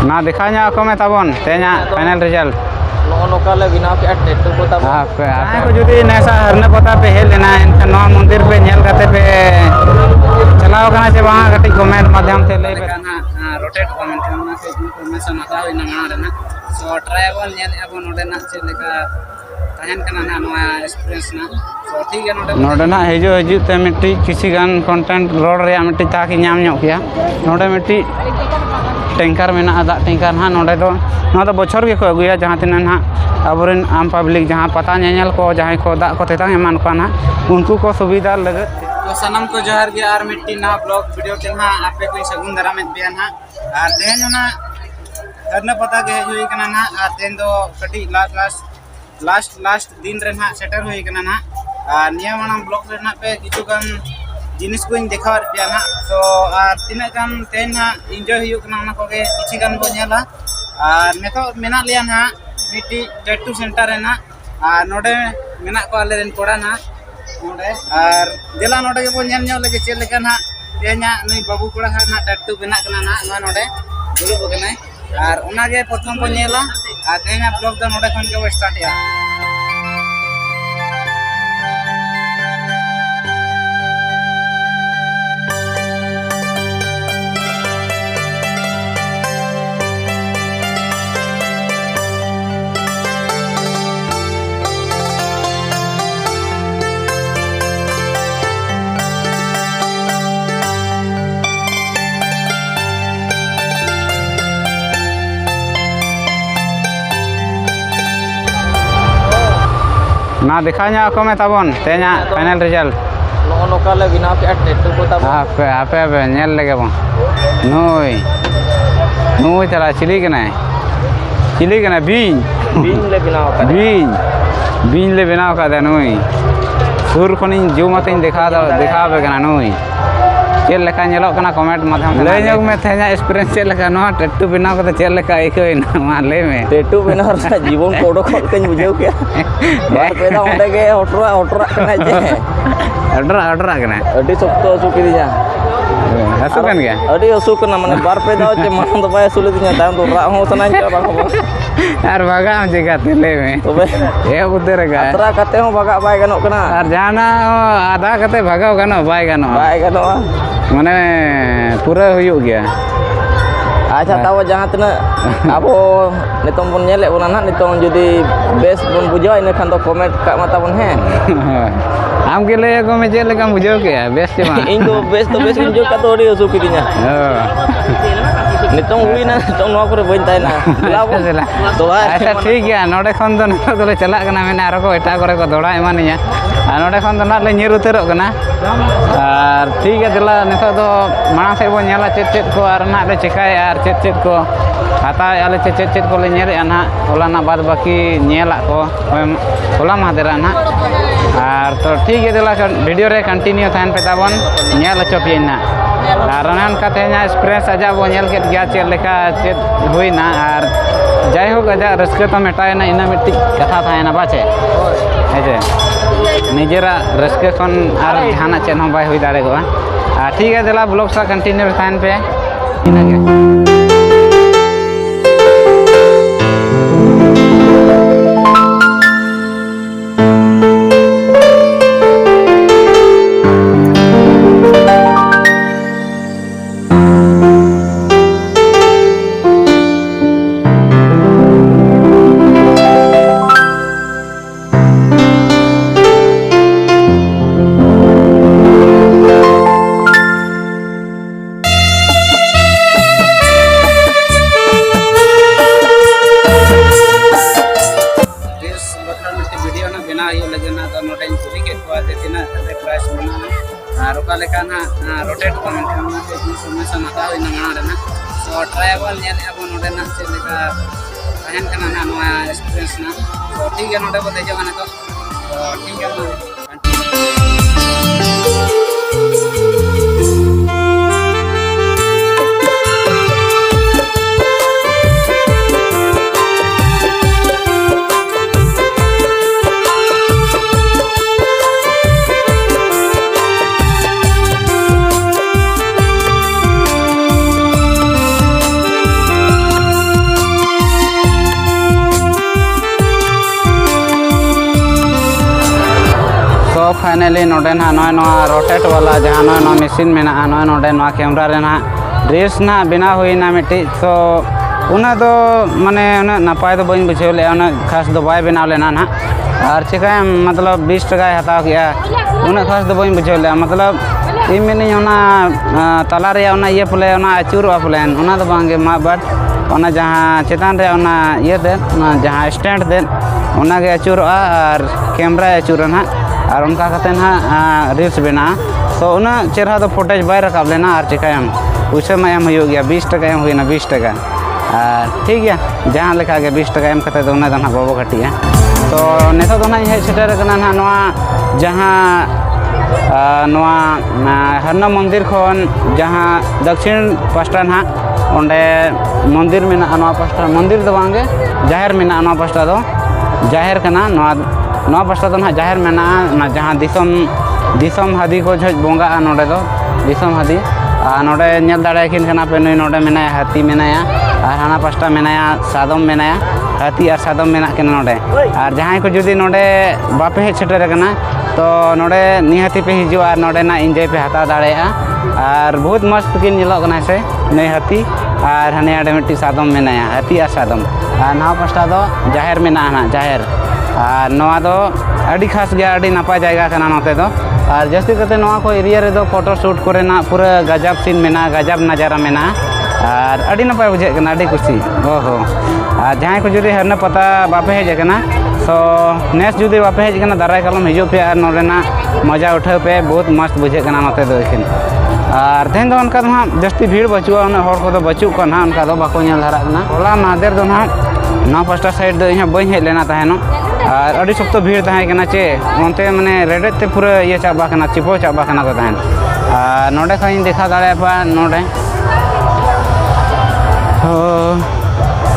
ना दिखा nya को में ताबन तेना फाइनल रिजल्ट नोका ले बिना के टेटू को ताबन आपे को जुदी नेसा हरने पता पे हेल लेना एनखान नवा मंदिर पे नेल करते पे चलाओ कना से वहां कटी कमेंट माध्यम से ले बेना रोटेट कमेंट ना से इनफॉरमेशन आता होइना माना रेना सो ट्रायबल नेल एबो नोडे ना से लेका तहन कना ना नवा एक्सपीरियंस ना सो ठीक है नोडे ना हिजु ते मिट्टी किसी गान कंटेंट रोड रे मिट्टी ताकि नाम ᱧᱚᱜ किया नोडे मिट्टी टैंकर में ना दाग टैंकर ना नोडे दो बछर के को अगुया जहां तिना ना अबरेन आम पब्लिक जहां पता नेल को जहां को दाग को तेतांग एमान को ना उनको को सुविधा लगे तो सनम को जोहार के आर मिट्टी ना ब्लॉग वीडियो के ना आपे कोई सगुन दरा में बिया ना आर तेन ना हरने पता के हुई कना ना आर तेन दो कटी लास्ट दिन रे ना सेटर हुई कना ना आर निया माना ब्लॉग रे ना पे किछु गान जिनिस को देखावर पे ना सो आर तीना गान तेन ना एंजॉय हुई कना ना को के किछि गान बो नेला आर नेतो मेना लिया ना मिट्टी टैटू सेंटर है ना आर नोडे मेना को आले रेन कोड़ा ना नोडे आर देला नोडे के बो नेल ᱧᱚᱜ लगे चेल लेका ना तेना नई बाबू कोड़ा ना टैटू बेना कना ना नोडे दुरुब कनाय आर ओना गे प्रथम को नेला आर तेना ब्लॉग दो नोडे खन के स्टार्ट या ना दिखा nya को में ताबन तेना फाइनल रिजल्ट नोका ले बिना के टेटू को ताबन आपे नेल लगे बो नुई चला चिली कना बीन ले बिना का बीन ले बनाव का दे नुई सुर खनि जो मतिन दिखावे कना नुई चेल लेका नेलो कना कमेंट माध्यम ले ᱧᱚᱜ में तेना एक्सपीरियंस चेल लेका नो टेटू बनाव का चेल लेका एकोइना मा ले में टेटू बनाव रा जीवन कोडो खन के बुझाव के बार पेदा ओंडे के ओटरा कना जे ऑर्डर कना अडी सप्तो असु किदिया हसु कन गया अडी असु कना माने बार पेदा चे मन तो बाय असु लेदिया ताम तो रा हो सना के बा यार भागा जगह तेले में तबे ए उधर गा अतरा कते हो भागा बाय गनो कना और जाना आधा कते भागाव गनो बाय गनो माने पूरा हुयुग गया अच्छा ताव जहां तना अब नितम बन नेले बोना ना नितम जदी बेस बन बुझो इन खान तो कमेंट का मता बन है आम के ले को में चेल का बुझो के बेस के मा इन तो बेस इन जो का तो रे असु किदिया नितम हुई ना तो नो करे बइन ताइना तो अच्छा ठीक है नोडे खन दो तो चला कना मेना आरो को एटा करे को दौड़ा एमानिया आ नोडे खन दो ना ले निर उतरो कना और ठीक है दिला नितो दो माना से बो नेला चेत को आर ना ले चिकाय आर चेत को हाता आले चेत को ले नेरे ना होला ना बाद बाकी नेला को होला मादेरा ना और तो ठीक है दिला वीडियो रे कंटिन्यू थान पे ताबन नेल चोपिना आरनान काते nya एक्सपीरियंस आजा बो नेल के गया चेल लेका चेत हुईना और जाय हो गजा रस्के तो मेटायना इना मिट्टी कथा थायना बाचे हेजे निजेरा रस्के खन आर जहाना चेन हो बाय हुई दाड़े गवा ठीक है दिला ब्लॉग सा कंटिन्यू थान पे इना के रोटेट कमेंट करना से इनफॉरमेशन आता होइना माना रेना सो ट्रायबल नेल एबो नोडे ना से लेका तहन कना ना नवा एक्सपीरियंस ना तो ठीक है नोडे को देजो गाना तो ठीक है फाइनली नोडे ना नॉय रोटेट वाला जहाँ नॉय मशीन में ना नॉय नोडे नॉय कैमरा रे ना रील्स ना बिना हुई ना मिट्टी तो उना दो माने उना नपाय दो बन बुझे ले उना खास दो बाय बनाव लेना ना और चिका मतलब 20 टका हताव किया उना खास दो बन बुझे ले मतलब इ मिनी उना तला रे उना ये पले उना अचूर प्लेन उना दो बांगे मा बट उना जहाँ चेतान रे उना ये दे उना जहाँ स्टैंड दे उना के अचूर और कैमरा अचूर ना और उनका कहते ना रील्स बना तो उना चेहरा तो फुटेज बाय रकाब लेना और चिकायम उसे मैं एम हो गया 20 टका एम हुई ना 20 टका ठीक है जहाँ लेखा के 20 टका एम करते तो उन्हें ना बाबो घटी है तो नेता तो ना हेज सेटर करना ना नवा जहाँ नवा हरना मंदिर खन जहाँ दक्षिण पास्टा ना ओंडे मंदिर में ना नवा पास्टा मंदिर दो बांगे जाहिर में ना नवा पास्टा दो जाहिर करना नवा पास्टा तो ना जाहिर में ना जहाँ दिसम हादी को झज बोंगा नोडे दो दिसम हादी नोडे नेल दाड़े किन खाना पे नोडे मेनाया हाथी मेनाया और हाना पास्टा मेनाया सादम मेनाया हाथी और सादम मेना के नोडे और जहाँ को जुदी नोडे बापे हेज सेटर करना तो नोडे निहाती पे हिजू और नोडे ना एंजॉय पे हता दाड़े और बहुत मस्त किन निलो कना से नई हाथी और हने आडे मिट्टी सादम मेनाया हाथी और सादम और नवा पास्टा दो जाहिर मेना ना जाहिर और नवा दो अड़ी खास गया अड़ी नपाय जायगा कना नोते दो और जस्ती करते नवा को एरिया रे दो फोटो शूट करे ना पूरा गजब सीन मेना गजब नज़ारा मेना और अड़ी नपाय बुझे कना अड़ी खुशी ओहो और जहाँ को जुदी हरना पता बापे हेज कना तो नेस जुदी बापे हेज कना दाराय कलम हिजू पे और नोडे ना मजा उठाव पे बहुत मस्त बुझे कना नोते दो एखिन और तेहन दो उनका हाँ जस्ती भीड़ बचुआ उन्हें हर को बचू को ना उनका दो बाको नेल धारा कना होला मादेर दो ना नवा पास्टा साइड दो यहाँ बन हेज लेना तहनो और अड़ी सख्त भीड़ तहना चे उनते माने रेडे ते पूरा ये चाबा कना चिपो चाबा कना को तहन और नोडे खा देखा दाड़े पा नोडे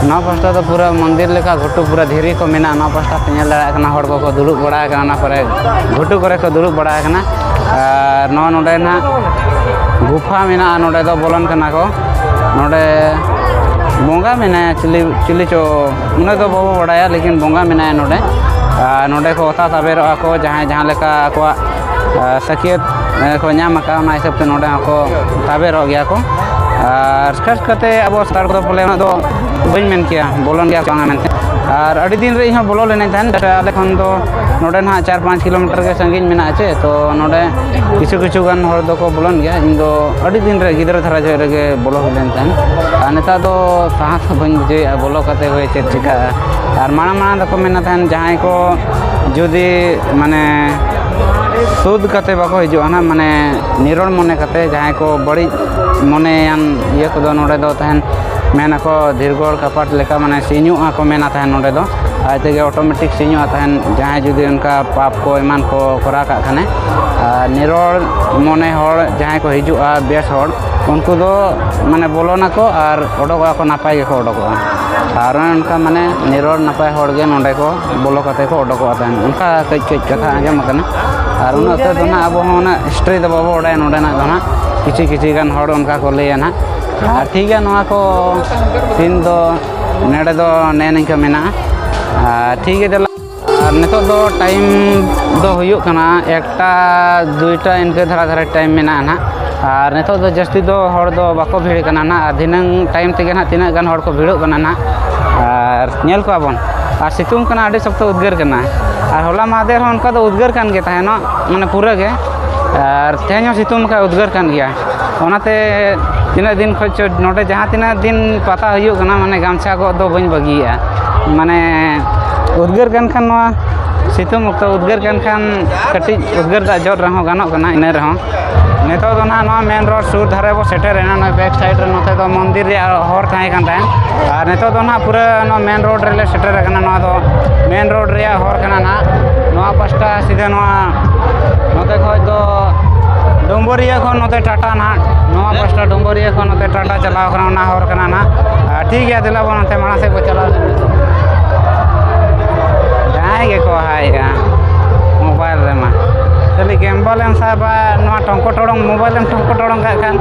नवा पास्टा तो पूरा मंदिर लेका घुटू पूरा धीरे को मेना नवा पास्टा पे नेल दाड़ा कना हड़ को दुड़ुब बड़ा कना ना परे घुटू करे को दुड़ुब बड़ा कना और नवा नोडे ना गुफा मेना नोडे दो बोलन कना को नोडे बोंगा मेना चिली चो उन्हें तो बाबो बड़ाया लेकिन बोंगा मेना नोडे नोडे को ओता ताबेरो को जहाँ लेका को सकियत को नाम का उना हिसाब ते नोडे को ताबेरो गया को और खास करते अब स्टार को बोले ना दो बन मेन किया बोलन गया कांगा मेनते और अड़ी दिन रे यहाँ बोलो लेने थान आले खन तो नोडे ना 4-5 किलोमीटर के संगीन मेना आचे तो नोडे किछु गान हर दो को बोलन गया इन दो अड़ी दिन रे गिदर धरा जो रे बोलो लेन थान और नेता दो साहस बन बुझे बोलो कते हुए चेक चिका और माना दो को मेना थान जहाँ को जुदी माने सुद कते बाको हिजुआ ना माने निरोड़ मने कते जहाँ को बड़ी मने ये को दो नोडे दो तहन मेना को धीरगोड़ कपाट लेका माने सीनुआ को मेना तहन नोडे दो आते के ऑटोमेटिक सीनुआ तहन जहाँ जुदी उनका पाप को ईमान को करा का खाने निरोड़ मने हर जहाँ को हिजुआ बेस हर उनको दो माने बोलो ना को और ओडोगा को नापाय के को ओडोगा और उनका माने निरोड़ नापाय हर गे नोडे को बोलो कते को ओडोगा तहन उनका कई कथा आंजम कना और उन्होंने तो ना अब होना हिस्ट्री तो बाबो ओडे नोडे ना दोना किछि गान हर उनका को लेया ना और ठीक है नवा को सीन दो नेड़े दो ने निका मेना ठीक है देला और नितो दो टाइम दो हुयुक कना एकटा दुईटा इनके धरा टाइम मेना ना और नितो दो जस्ती दो हर दो बाको भीड़ कना ना दिनंग टाइम तेगे ना तिना गान हर को भीड़ो कना ना और नेल को आबन और सितुंग कना अड़ी सख्त उद्गार कना और होला मादेर हों उनका तो उद्गार कान गे तहनो माने पूरा गे और तेहनो सितुंग का उद्गार कान गया ओनाते तीना दिन खो नोडे जहाँ तीना दिन पता हुयुक कना माने गामछा को दो बन बगिया माने उद्गार कान खान नवा सितुंग उक्त उद्गार कान खान कटी उद्गार दा जोर रहो गानो कना इने रहो नेतो दो ना नवा मेन रोड सुर धारे बो सेटर एना ना बैक साइड रे नोते दो मंदिर रे हर थाए कान तान और नेतो दो ना पूरा नो मेन रोड रे सेटर कना नवा दो मेन रोड रे हर कना ना नवा पास्टा सीधे नवा नोते खो दो डोंबरिया खो नोते टाटा ना नवा पास्टा डोंबरिया खो नोते टाटा चलाव कना ना हर कना ना ठीक है दिला बो नोते माना से को चलाव जाए के को हायगा मोबाइल रे मा चली गेम्बल एम साबा नवा टंको टोड़ंग मोबाइल एम टंको टोड़ंग का खान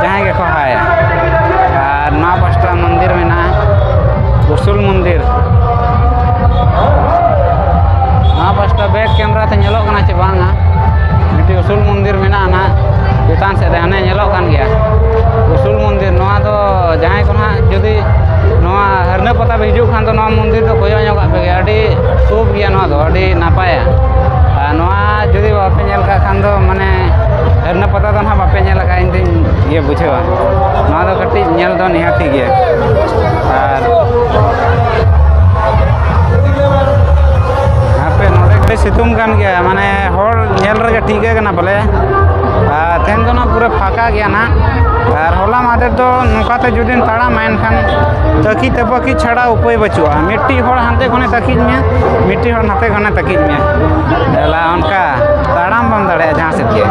जहाँ के को हाय और नवा पास्टा मंदिर में ना उसूल मंदिर नवा पास्टा बैक कैमरा ते नेलो कना चे बांगा usul मंदिर मेना ना चेतान से हने ñelok kan gया usul मंदिर नोआ दो जहां को ना जदि नोआ हरने पता हिजू खान तो नोआ मंदिर तो कोयो ñoga पे अडी शुभ गया नोआ दो अडी नापाया नोआ जदि बापे ñel का खान दो माने हरने पता तो ना बापे ñel का इन दिन ये बुझेवा नोआ दो कटी ñel दो निहाती गया और पे नोडे सितुम कान गया माने होर ñel रगे ठीक है ना बोले तेन दो ना पूरे फाका गया ना और होला मादे तो नौकाते जुदिन ताड़ा मैन खान तकी तबकी छड़ा उपाय बचुआ मिट्टी होर हांते खने तकीज में मिट्टी होर नाते खने तकीज में एला उनका ताड़ाम बम दड़े जहां से के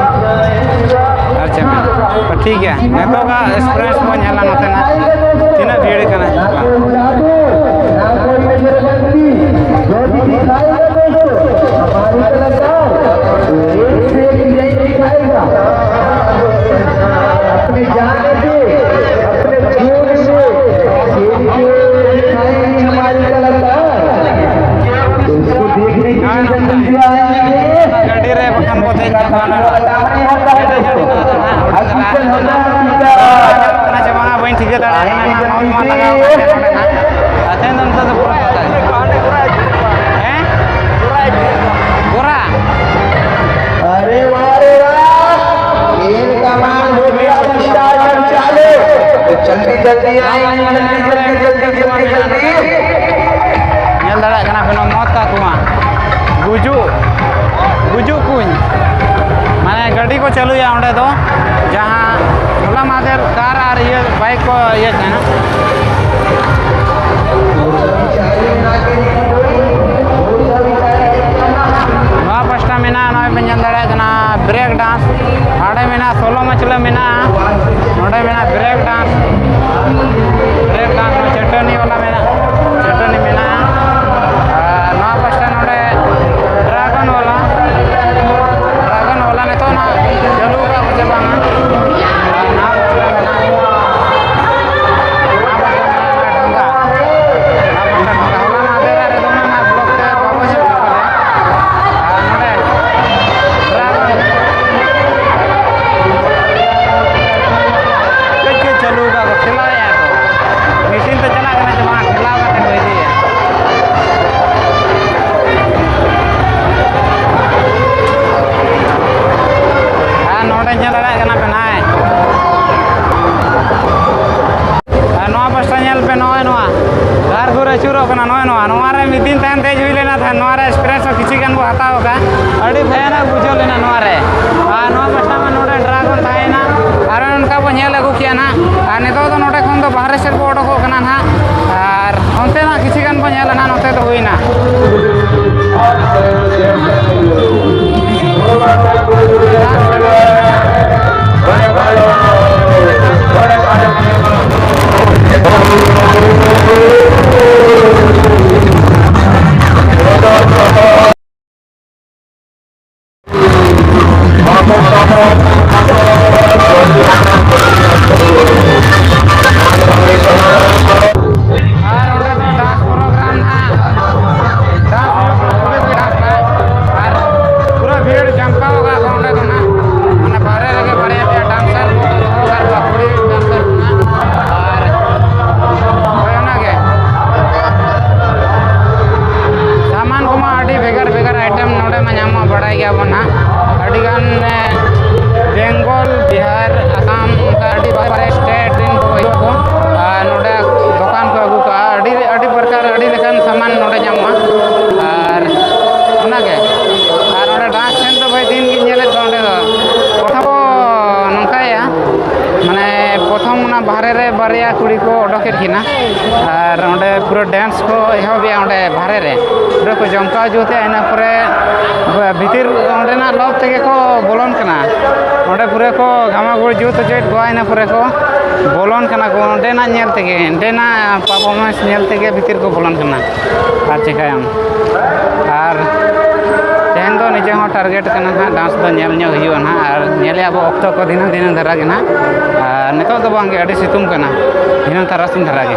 अच्छा में तो ठीक है नेतो का एक्सप्रेस को ñela नते ना तीना भीड़ कना अपने जाने से अपने खून से हमारी कलाकार उसको देखने की जल्दी आएंगे गाड़ी रे बखान को देख ना जमाना बन ठीक है ना नॉन मा लगा अतेन तो पूरा पता है हैं पूरा अरे वाह खेल का मान हो गया स्टार्ट चालू जल्दी जल्दी ñel dara kana beno mota kuma guju kuñ माने गाड़ी को चालू या ओंडे दो जहां होला मादर कार और ये बाइक को ये है ना नवा पस्टा मेना नय बंजन दड़ा कना ब्रेक डांस आड़े मेना सोलो मचला मेना नोडे मेना ब्रेक डांस चटनी वाला मेना चटनी मेना नवा पस्टा नोडे ड्रैगन वाला ने तो ना चलू का मुझे बांगा ना पस्टा मेना चूरो नोरे मिद दिन तहन तेज हुई लेना था नोरे एक्सप्रेस किसी गन को हताव का अड़ी भयानक बुझो लेना नोरे नोआ पस्टा में नोडे ड्रैगन ताइना और उनका बो ñel अगु किया ना और नेतो तो नोडे खन तो बाहर से को ओडको कना ना और ओनते ना किसी गन को ñel ना नोते तो हुईना बेंगल बिहार आसाम स्टेट दुकान को अगू का प्रकार लेकिन सामान नोड़े नामा और डांस सेन तो भाई दिन की प्रथम नौकाया माने प्रथम बाहर रे बारिया कुड़ी को ओडोकेना और पूरा डांस को एहबिया बाहर रे पूरा को जमका जुते इन भीतर लब तेगे को बोलन कना पूरा को घामागुड़ जुत चेट को इन को बोलन कना को ñel तेगे परफॉर्मेंस ñel तेगे भीतर को बोलन कना और चिकायम और तेहन तो निजे हो टारगेट कना हाँ डांस तो ñel हुआ ना और ñले अब अक्तो को दिन दिन धरा गे ना नितो तो बांगे अड़ी सितुम कना दिन तारासिन धरा गे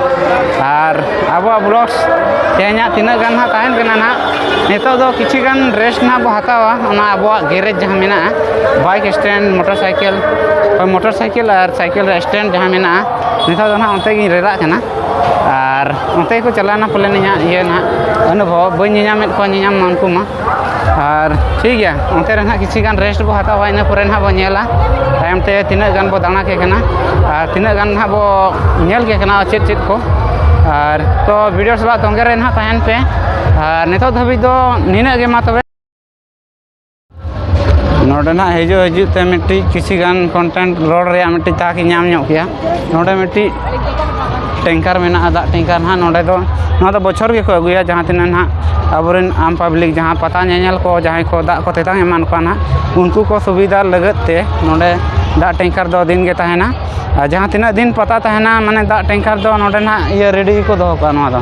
और अब ब्लॉग्स तेहना तीना गान हाँ ताहन कना ना नितो दो किछि गान रेस्ट ना बो हतावा ओना अबो गैरेज जहां मेना बाइक स्टैंड मोटरसाइकिल और साइकिल स्टैंड जहां मेना नितो दो ना ओंते गिन रेरा कना और ओंते को चलाना पले निया ये ना अनुभव बई नियामेत को नियाम मानकु मा और ठीक है ओंते रे ना किछि गान रेस्ट बो हतावा इना परे ना बो नेला टाइम ते तीना गान बो दाना के कना और तीना गान ना बो नेल के कना चेत चेत को और तो वीडियो सला तोंगे रे ना ताहन पे और नितो धबी दो निना गे मा तबे नोडे ना हजू ते मिट्टी किसी गान कंटेंट रोड रे मिट्टी ताकि नाम ᱧᱚᱜ किया नोडे मिट्टी टैंकर मेना दा टैंकर ना नोडे दो बछर के को अगुया जहां तिना ना अबरेन आम पब्लिक जहां पता नेल को जहां को दा को तेता एमान को ना उनको को सुविधा लगत ते नोडे दा टैंकर दो दिन के ताहेना जहां तिना दिन पता ताहेना माने दा टैंकर दो नोडे ना ये रेडी को दो का नो दो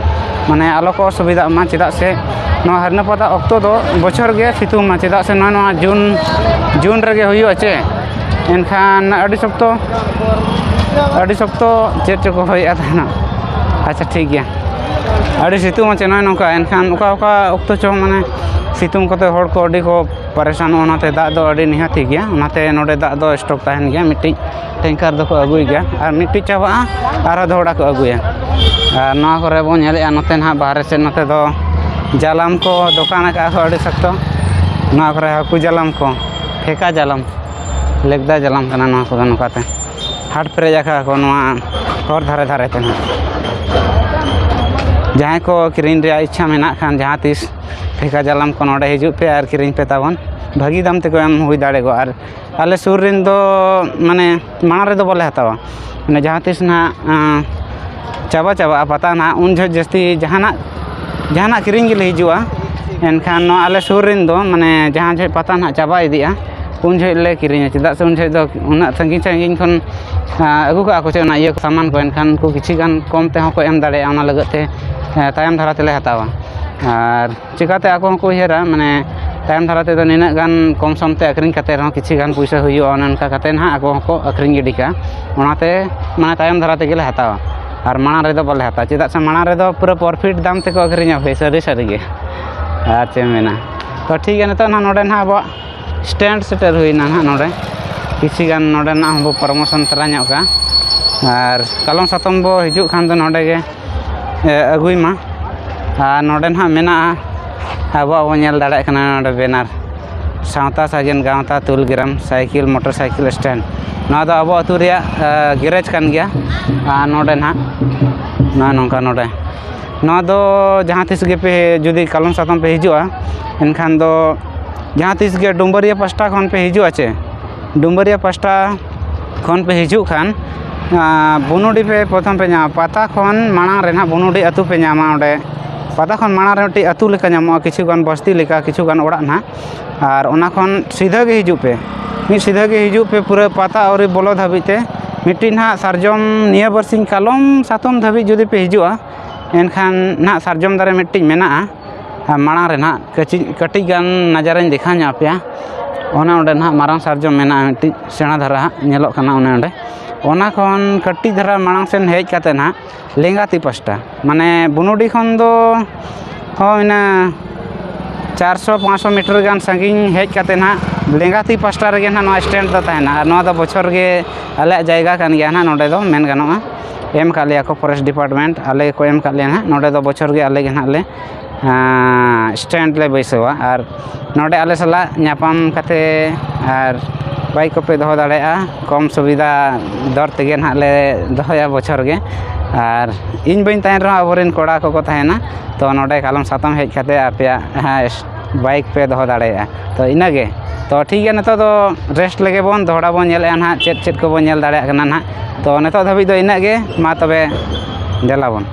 माने आलो को सुविधा मा चिदा से नो हरना पता अक्तो दो बछर गे सितुम मा चिदा से नो जून रगे हुयो अचे एनखान अड़ी सप्तो चेट को होया था ना अच्छा ठीक गया अड़ी सितुम अचे नो नोका एनखान ओका ओका अक्तो चो माने सितुम कोते होड़ को अड़ी को परेशान ओनाते दा दो अड़ी निहाती गया ओनाते नोडे दा दो स्टॉक ताहन गया मिट्टी टैंकर दो को अगुई गया और मिट्टी चाबा आरो धोड़ा को अगुया और नोआ करे बो नेले नोते ना बाहर से नोते दो जालाम को दुकान का अड़ी सकतो नोआ करे हाकू जालाम को फेका जालाम लेगदा जालाम कना नोआ को नोकाते हाट पेरे जाखा को नोआ हर धारे धारे ते जहां को किरिन रे इच्छा मेना खान जहां तीस फेका जालाम को नोडे हिजु पे और किरिन पे ताबन भागी दाम ते को एम हुई दाड़े गो और आले सुर रिन दो माने माना रे दो बोले हतावा माने जहां तीस ना चाबा पता ना उन जस्ती जहाना किरिन गे हिजुआ एनखान नो आले सुर रिन दो माने जहां जे पता ना चाबा इदिया उन जे ले किरिन चिदा से उन जे दो उना संगीन खन अगु का को चना ये सामान को एनखान को किछि गान कम ते को एम दाड़े ओना लगते तायम धारा तेले हतावा और चिकाते आको को हेरा माने तायम धारा ते दो निना गान कम समते अकरिंग कते रहो किछि गान पैसा हुयो अनका कते ना आको को अकरिंग गिडिका ओनाते माने तायम धारा ते गेले हतावा और माना रे दो बोले हता चिदा से माना रे दो पूरा प्रॉफिट दाम ते को अकरिंग भे सरी गे और चे मेना तो ठीक है नितो ना नोडे ना अब स्टैंड सेटर हुईना ना नोडे किछि गान नोडे ना हम प्रमोशन तरा ᱧᱚᱜ का और कलम सातम बो हिजु खान दो नोडे गे अगुई मा और नोडे ना मेना अब नेल दाड़े कना नोडे बेनार सावता साजन गावता तुलग्राम साइकिल मोटरसाइकिल स्टैंड ना दो अब अतु रिया गैरेज कान गया और नोडे ना नोंका नोडे ना दो जहां तिस गे पे जुदी कलम सातम पे हिजुआ एनखान दो जहां तिस गे डुम्बरिया पास्टा खन पे हिजुआ चे डुम्बरिया पास्टा खन पे हिजु खान बुनुडी पे प्रथम पे नाम पाता खन माना रे ना बुनुडी अतु पे नामा ओडे पाता खन माना रे टी अतु लेका नामो किछु गान बस्ती लेका किछु गान ओड़ा ना और ओना खन सीधा गे हिजु पे मी सीधा गे हिजु पे पूरा पाता और बोलो धाबिते मिट्टी ना सारजम निया बरसिंग कलम सातम धाबी जुदी पे हिजुआ एनखान ना सारजम दारे मिट्टी मेना माना रे ना कटी गान नजाराñ देखा ᱧᱟ पेया ओना ओंडे ना मारांग सारजम मेना मिट्टी सेणा धारा नेलो कना ओने ओंडे ओना खन कटी धारा मारांग सेन हेज काते ना लेंगाती पास्टा माने बुनुडी खन दो हो इना 400-500 मीटर गान संगिन हेज काते ना लेंगाती पास्टा रे ना नो स्टैंड दो ताहेना और नो दो बछर गे आले जायगा कान गया ना नोडे दो मेन गानोआ एम कालिया को फॉरेस्ट डिपार्टमेंट आले को एम कालिया ना नोडे दो बछर गे आले गे ना ले स्टैंड ले बैसवा और नोडे आले सला न्यापाम कते और बाइक को पे दो दाड़ेआ कम सुविधा दर तेगे ना ले दोया बछर गे और इन बइन ताहेन रहा अबरेन कोड़ा को ताहेना तो नोडे कलम सातम हेज कते आपेया बाइक पे दो दाड़ेआ तो इनागे तो ठीक है नितो दो रेस्ट लगे बोन दोहड़ा बोन नेले ना चेत को बोन नेल दाड़ेआ कना ना तो नितो धाबी दो इनागे मा तबे देला बोन।